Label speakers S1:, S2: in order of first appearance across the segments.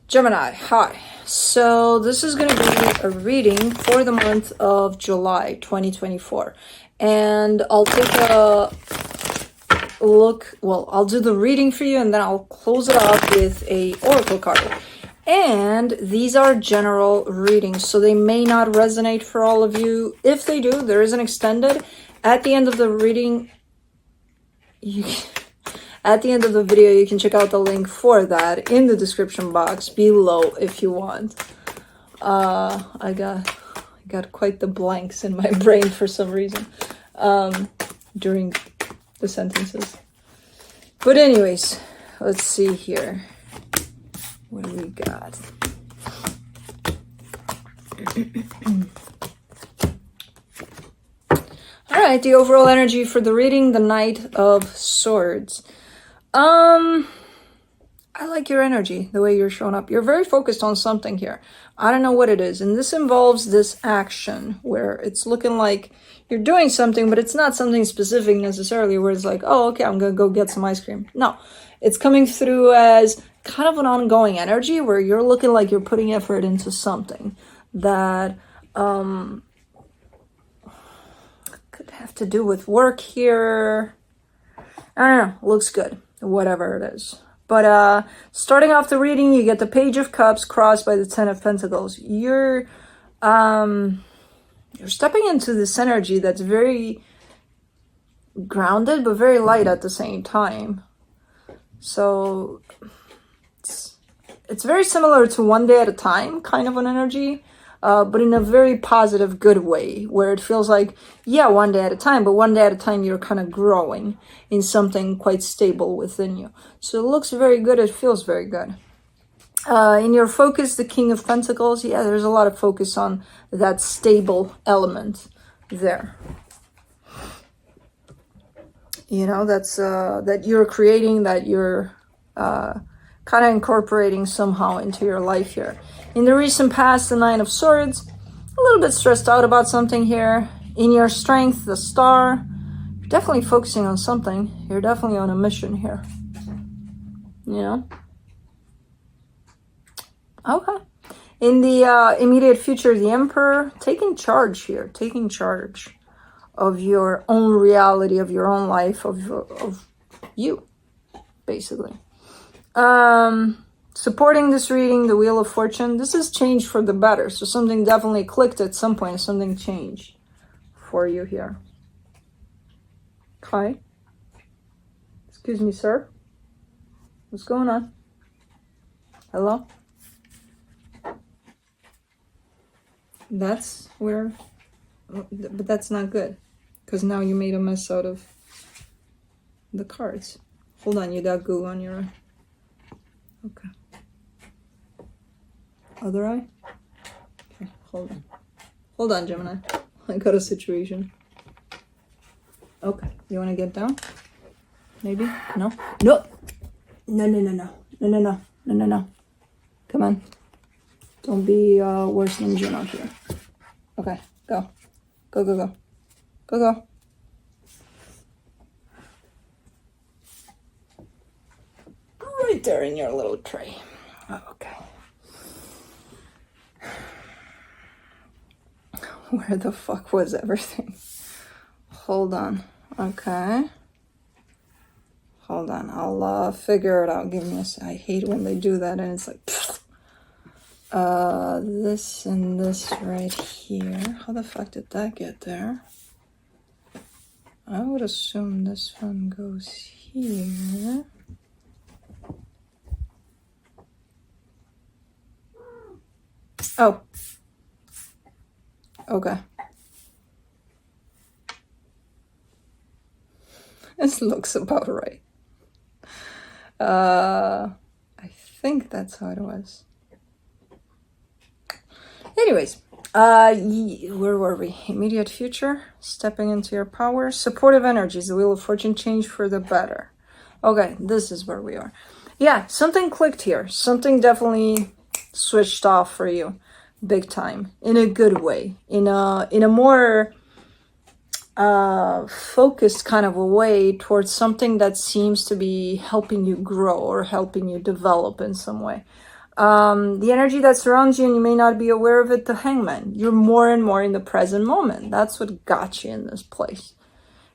S1: Gemini, hi. So this is going to be a reading for the month of July 2024. And I'll take a look, well, I'll do the reading for you and then I'll close it off with a oracle card. And these are general readings, so they may not resonate for all of you. If they do, there is an extended. At the end of the reading, at the end of the video, you can check out the link for that in the description box below if you want. I got quite the blanks in my brain for some reason during the sentences. But anyways, let's see here. What do we got? All right, the overall energy for the reading, the Knight of Swords. I like your energy, the way you're showing up. You're very focused on something here. I don't know what it is. And this involves this action where it's looking like you're doing something, but it's not something specific necessarily where it's like, oh, okay, I'm going to go get some ice cream. No, it's coming through as kind of an ongoing energy where you're looking like you're putting effort into something that could have to do with work here. I don't know, looks good, whatever it is. But starting off the reading, you get the Page of Cups crossed by the Ten of Pentacles. You're stepping into this energy that's very grounded, but very light at the same time. So it's very similar to One Day at a Time kind of an energy, but in a very positive, good way, where it feels like, yeah, one day at a time, but one day at a time you're kind of growing in something quite stable within you. So it looks very good, it feels very good. In your focus, the King of Pentacles, yeah, there's a lot of focus on that stable element there. You know, that's that you're creating, that you're kind of incorporating somehow into your life here. In the recent past, the Nine of Swords, a little bit stressed out about something here. In your strength, the Star, you're definitely focusing on something. You're definitely on a mission here. You know? Okay. In the immediate future, the Emperor, taking charge here. Taking charge of your own reality, of your own life, of you, basically. Supporting this reading, the Wheel of Fortune, this is changed for the better. So something definitely clicked at some point. Something changed for you here. Okay. Excuse me, sir. What's going on? Hello? That's where... But that's not good. Because now you made a mess out of the cards. Hold on, you got goo on your eye. Okay. Other eye? Okay, hold on. Hold on, Gemini. I got a situation. Okay, you want to get down? Maybe? No? No! No, no, no, no. No, no, no. No, no, no. Come on. Don't be worse than Juno here. Okay, go. Go, go, go. Go, go. Right there in your little tray. Okay. Where the fuck was everything? Hold on. Okay. Hold on. I'll figure it out. Give me a sec. I hate when they do that and it's like... this and this right here. How the fuck did that get there? I would assume this one goes here. Oh. Okay. This looks about right. I think that's how it was. Anyways, where were we? Immediate future, stepping into your power, supportive energies, the Wheel of Fortune change for the better. Okay, this is where we are. Yeah, something clicked here. Something definitely switched off for you, big time, in a good way, in a more focused kind of a way towards something that seems to be helping you grow or helping you develop in some way. The energy that surrounds you, and you may not be aware of it, the Hangman. You're more and more in the present moment. That's what got you in this place.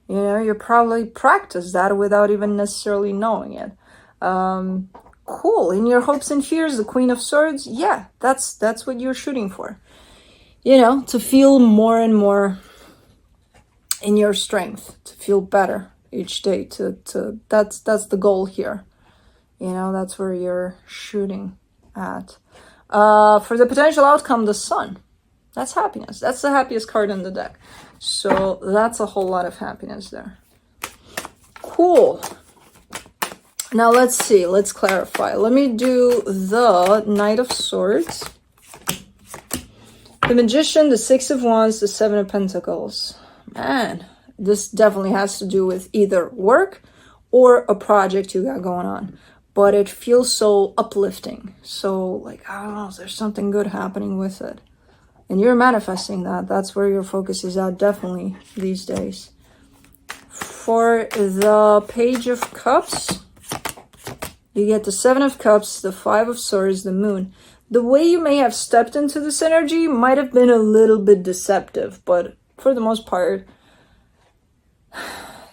S1: You know, you probably practiced that without even necessarily knowing it. Cool. In your hopes and fears, the Queen of Swords, yeah, that's what you're shooting for. You know, to feel more and more in your strength, to feel better each day. That's the goal here. You know, that's where you're shooting at. For the potential outcome, the Sun. That's happiness. That's the happiest card in the deck. So that's a whole lot of happiness there. Cool. Now let's see. Let's clarify. Let me do the Knight of Swords, the Magician, the Six of Wands, the Seven of Pentacles. Man, this definitely has to do with either work or a project you got going on. But it feels so uplifting. So, like, I don't know, there's something good happening with it. And you're manifesting that. That's where your focus is at, definitely, these days. For the Page of Cups, you get the Seven of Cups, the Five of Swords, the Moon. The way you may have stepped into this energy might have been a little bit deceptive, but for the most part,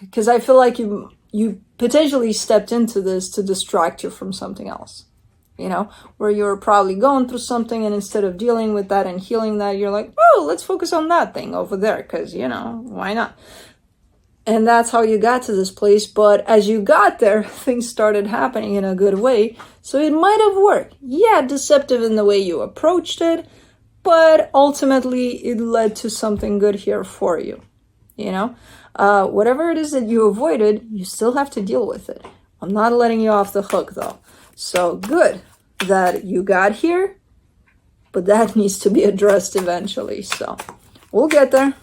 S1: because I feel like you potentially stepped into this to distract you from something else, you know, where you're probably going through something, and instead of dealing with that and healing that, you're like, oh, let's focus on that thing over there, because, you know, why not? And that's how you got to this place. But as you got there, things started happening in a good way. So it might have worked. Yeah, deceptive in the way you approached it, but ultimately it led to something good here for you. You know, whatever it is that you avoided, you still have to deal with it. I'm not letting you off the hook though. So good that you got here, but that needs to be addressed eventually. So we'll get there.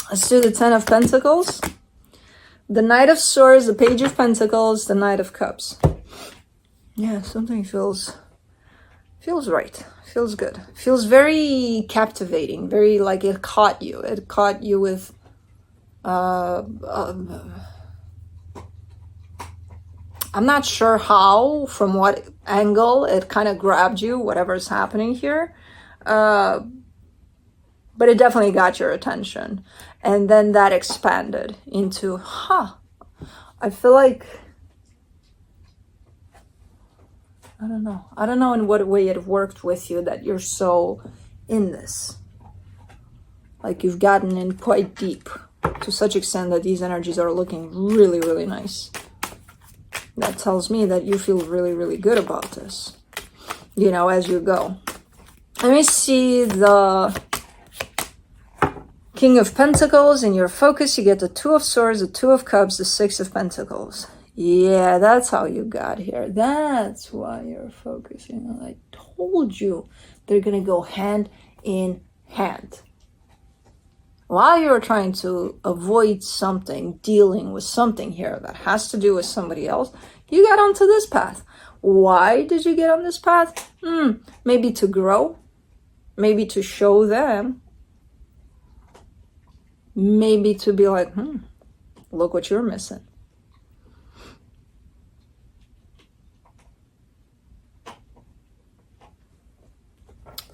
S1: Let's do the Ten of Pentacles, the Knight of Swords, the Page of Pentacles, the Knight of Cups. Yeah, something feels right. Feels good. Feels very captivating. Very like it caught you. It caught you with I'm not sure how, from what angle it kind of grabbed you, whatever's happening here. But it definitely got your attention. And then that expanded into, I feel like, I don't know in what way it worked with you that you're so in this. Like you've gotten in quite deep to such extent that these energies are looking really, really nice. That tells me that you feel really, really good about this, you know, as you go. Let me see the King of Pentacles. In your focus, you get the Two of Swords, the Two of Cups, the Six of Pentacles. Yeah, that's how you got here. That's why you're focusing. I told you they're going to go hand in hand. While you're trying to avoid something, dealing with something here that has to do with somebody else, you got onto this path. Why did you get on this path? Maybe to grow. Maybe to show them. Maybe to be like, look what you're missing.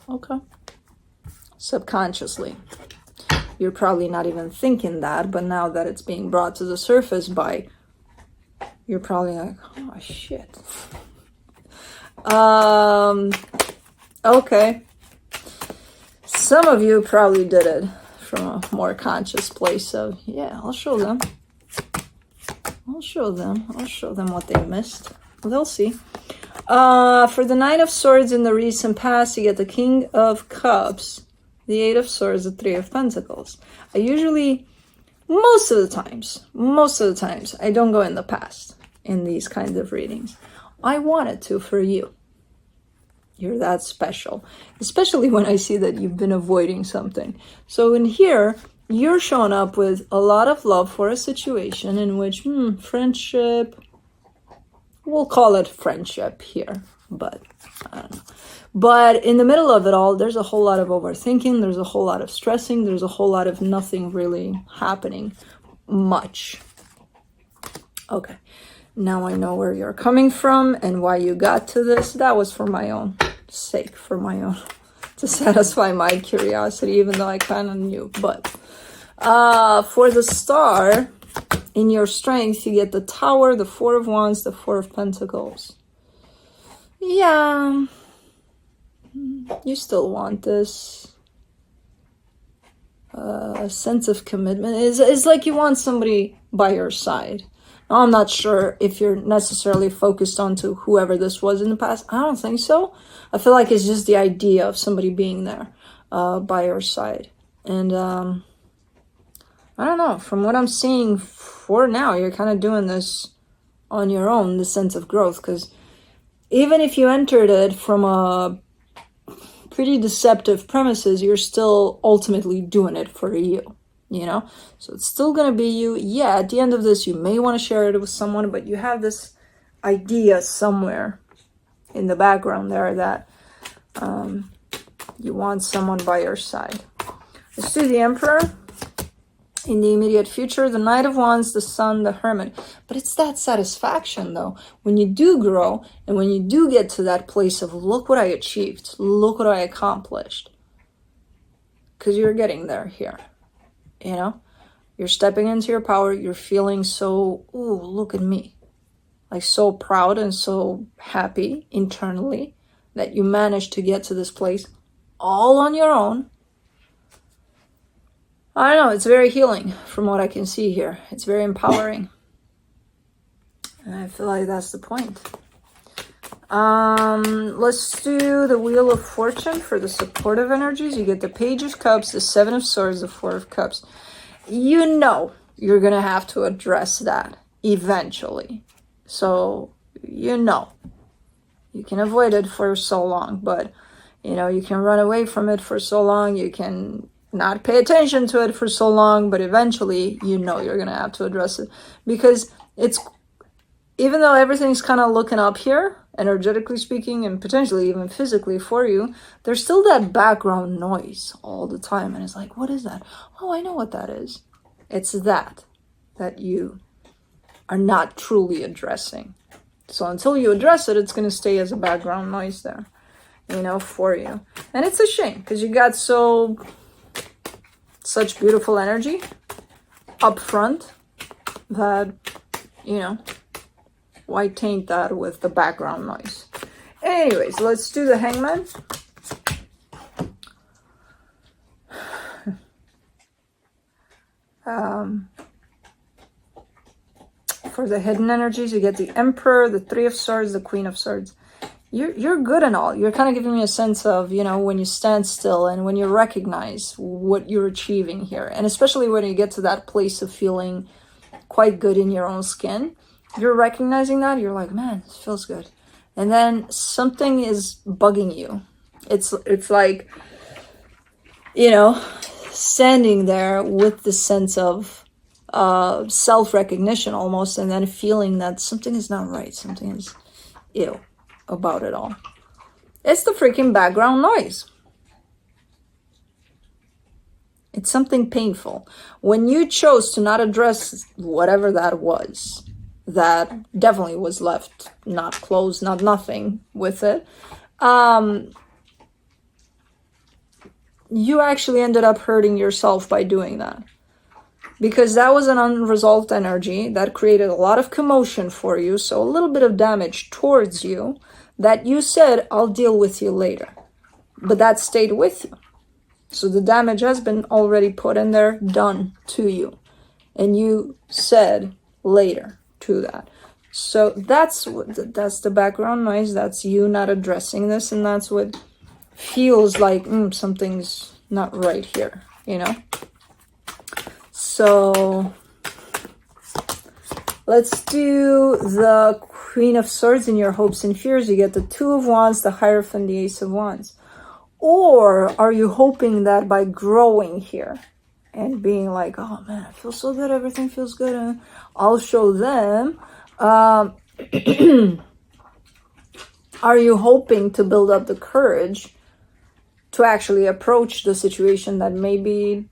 S1: Okay. Subconsciously. You're probably not even thinking that, but now that it's being brought to the surface you're probably like, oh shit. Okay. Some of you probably did it from a more conscious place of, yeah, I'll show them. I'll show them what they missed. They'll see. For the Nine of Swords in the recent past, you get the King of Cups, the Eight of Swords, the Three of Pentacles. I usually, most of the times, I don't go in the past in these kinds of readings. I wanted to for you. You're that special, especially when I see that you've been avoiding something. So in here, you're showing up with a lot of love for a situation in which, friendship, we'll call it friendship here, but I don't know. But in the middle of it all, there's a whole lot of overthinking. There's a whole lot of stressing. There's a whole lot of nothing really happening much. Okay. Now I know where you're coming from and why you got to this. That was for my own sake, for my own, to satisfy my curiosity, even though I kind of knew. But for the star, in your strength, you get the Tower, the Four of Wands, the Four of Pentacles. Yeah, you still want this. A sense of commitment. It's like you want somebody by your side. Now, I'm not sure if you're necessarily focused onto whoever this was in the past. I don't think so. I feel like it's just the idea of somebody being there by your side. And I don't know. From what I'm seeing for now, you're kind of doing this on your own, the sense of growth. Because even if you entered it from a pretty deceptive premises, you're still ultimately doing it for you, you know? So it's still gonna be you. Yeah, at the end of this, you may want to share it with someone, but you have this idea somewhere in the background there that you want someone by your side. Let's do the Emperor. In the immediate future, the Knight of Wands, the Sun, the Hermit. But it's that satisfaction, though. When you do grow, and when you do get to that place of, look what I achieved, look what I accomplished. Because you're getting there here, you know? You're stepping into your power, you're feeling so, ooh, look at me. Like so proud and so happy internally that you managed to get to this place all on your own. I don't know, it's very healing from what I can see here. It's very empowering. And I feel like that's the point. Let's do the Wheel of Fortune for the supportive energies. You get the Page of Cups, the Seven of Swords, the Four of Cups. You know you're going to have to address that eventually. So, you know. You can avoid it for so long, but, you know, you can run away from it for so long. You can not pay attention to it for so long, but eventually you know you're gonna have to address it, because it's, even though everything's kind of looking up here, energetically speaking, and potentially even physically for you, there's still that background noise all the time, and it's like, what is that? Oh, I know what that is. It's that you are not truly addressing. So until you address it, it's gonna stay as a background noise there, you know, for you. And it's a shame, because you got such beautiful energy up front that, you know, why taint that with the background noise? Anyways, let's do the Hangman. For the hidden energies, you get the Emperor, the Three of Swords, the Queen of Swords. You're good and all. You're kind of giving me a sense of, you know, when you stand still and when you recognize what you're achieving here. And especially when you get to that place of feeling quite good in your own skin, you're recognizing that. You're like, man, this feels good. And then something is bugging you. It's like, you know, standing there with the sense of self-recognition almost, and then feeling that something is not right. Something is ill about it all. It's the freaking background noise. It's something painful. When you chose to not address whatever that was, that definitely was left not closed, not nothing with it, you actually ended up hurting yourself by doing that. Because that was an unresolved energy that created a lot of commotion for you, so a little bit of damage towards you, that you said, I'll deal with you later. But that stayed with you. So the damage has been already put in there, done to you. And you said later to that. So that's the background noise. That's you not addressing this, and that's what feels like something's not right here, you know? So let's do the Queen of Swords in your hopes and fears. You get the Two of Wands, the Hierophant, the Ace of Wands. Or are you hoping that by growing here and being like, oh man, I feel so good, everything feels good, and I'll show them. Are you hoping to build up the courage to actually approach the situation that maybe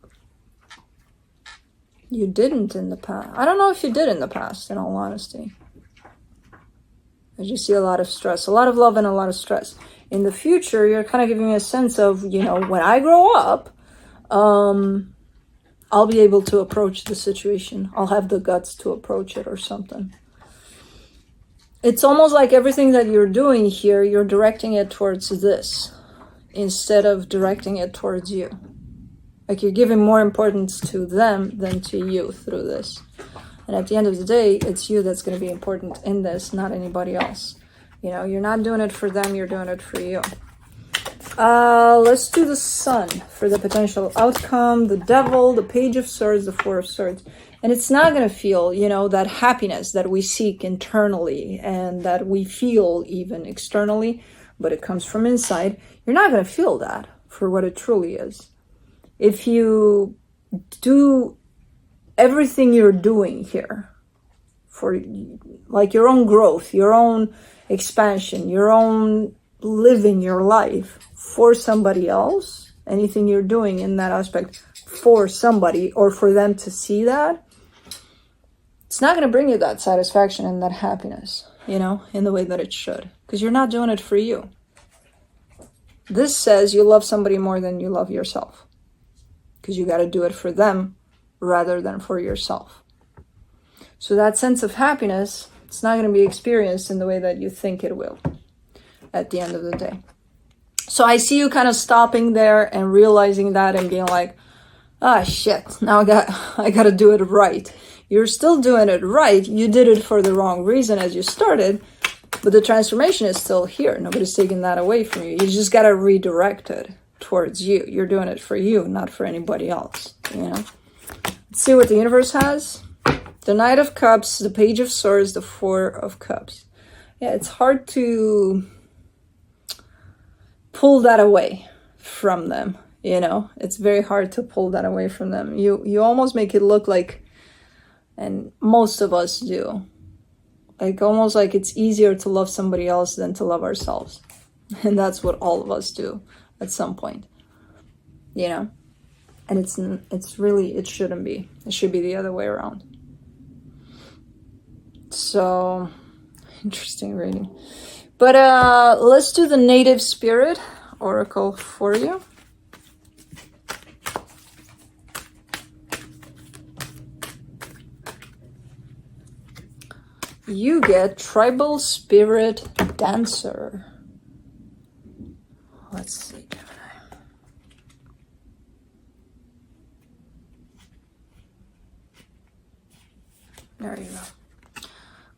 S1: you didn't in the past? I don't know if you did in the past, in all honesty. I just see a lot of stress, a lot of love and a lot of stress. In the future, you're kind of giving me a sense of, you know, when I grow up, I'll be able to approach the situation. I'll have the guts to approach it or something. It's almost like everything that you're doing here, you're directing it towards this instead of directing it towards you. Like you're giving more importance to them than to you through this. And at the end of the day, it's you that's going to be important in this, not anybody else. You know, you're not doing it for them, you're doing it for you. Let's do the Sun for the potential outcome, the Devil, the Page of Swords, the Four of Swords. And it's not going to feel, you know, that happiness that we seek internally and that we feel even externally, but it comes from inside. You're not going to feel that for what it truly is. If you do everything you're doing here for like your own growth, your own expansion, your own living your life for somebody else, anything you're doing in that aspect for somebody or for them to see that, it's not going to bring you that satisfaction and that happiness, you know, in the way that it should, because you're not doing it for you. This says you love somebody more than you love yourself, because you got to do it for them rather than for yourself. So that sense of happiness, it's not going to be experienced in the way that you think it will at the end of the day. So I see you kind of stopping there and realizing that and being like, ah, shit, now I got to do it right. You're still doing it right. You did it for the wrong reason as you started, but the transformation is still here. Nobody's taking that away from you. You just got to redirect it towards you. You're doing it for you, not for anybody else, you know? Let's see what the universe has. The Knight of Cups, the Page of Swords, the Four of Cups. Yeah, it's hard to pull that away from them, you know? It's very hard to pull that away from them. You almost make it look like, and most of us do, like almost like it's easier to love somebody else than to love ourselves. And that's what all of us do at some point, you know? And it's really, it shouldn't be. It should be the other way around. So, interesting reading. But let's do the Native Spirit Oracle for you. You get Tribal Spirit Dancer. Let's see, Gemini. There you go.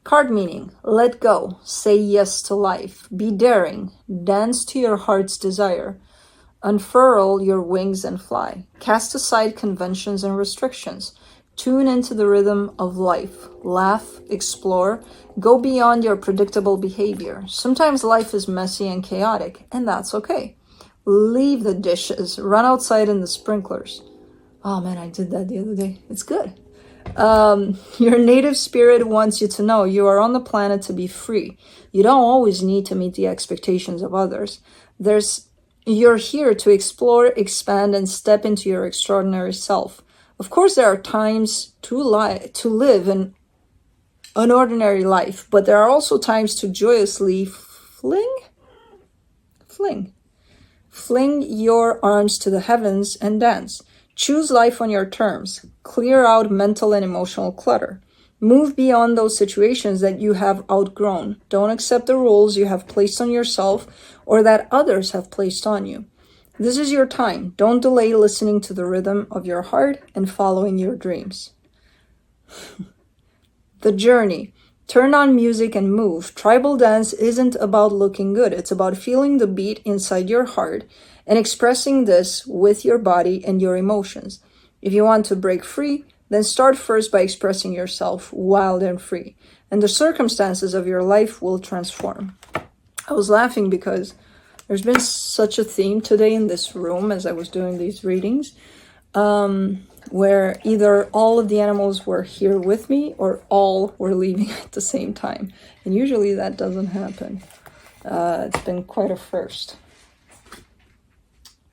S1: Card meaning: let go, say yes to life, be daring, dance to your heart's desire, unfurl your wings and fly, cast aside conventions and restrictions, tune into the rhythm of life, laugh, explore, go beyond your predictable behavior. Sometimes life is messy and chaotic, and that's okay. Leave the dishes, run outside in the sprinklers. Oh man, I did that the other day. It's good. Your native spirit wants you to know you are on the planet to be free. You don't always need to meet the expectations of others. You're here to explore, expand, and step into your extraordinary self. Of course, there are times to live an ordinary life, but there are also times to joyously fling your arms to the heavens and dance. Choose life on your terms. Clear out mental and emotional clutter. Move beyond those situations that you have outgrown. Don't accept the rules you have placed on yourself or that others have placed on you. This is your time. Don't delay listening to the rhythm of your heart and following your dreams. The journey. Turn on music and move. Tribal dance isn't about looking good. It's about feeling the beat inside your heart and expressing this with your body and your emotions. If you want to break free, then start first by expressing yourself wild and free, and the circumstances of your life will transform. I was laughing because there's been such a theme today in this room as I was doing these readings, where either all of the animals were here with me or all were leaving at the same time. And usually that doesn't happen. It's been quite a first.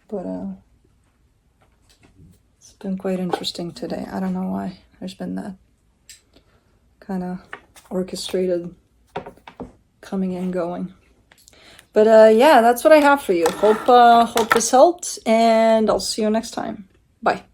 S1: But it's been quite interesting today. I don't know why. There's been that kind of orchestrated coming and going. But yeah, that's what I have for you. Hope this helped, and I'll see you next time. Bye.